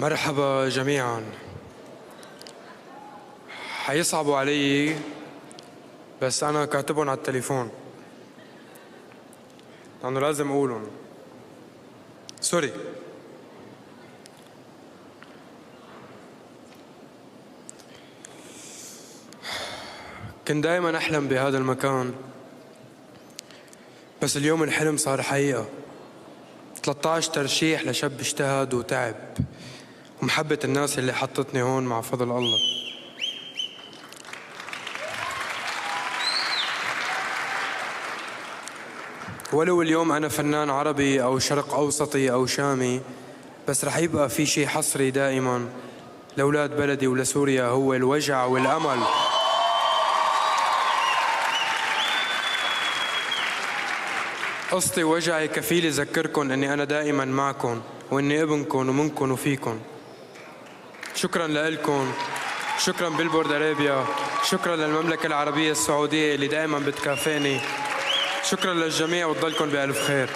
مرحبا جميعا. حيصعبوا علي بس أنا كاتبهم على التليفون لأنه لازم أقولهم. سوري. كنت دايما أحلم بهذا المكان، بس اليوم الحلم صار حقيقة. 13 ترشيح لشاب اجتهد وتعب، ومحبة الناس اللي حطتني هون مع فضل الله. ولو اليوم أنا فنان عربي أو شرق أوسطي أو شامي، بس رح يبقى في شي حصري دائما لأولاد بلدي ولسوريا، هو الوجع والأمل. قصتي ووجعي كفيل يذكركن أني أنا دائما معكن، وأني ابنكن ومنكن وفيكن. شكرا لكم، شكرا بيلبورد أرابيا، شكرا للمملكة العربية السعودية اللي دائما بتكافئني، شكرا للجميع وتضلكن بألف خير.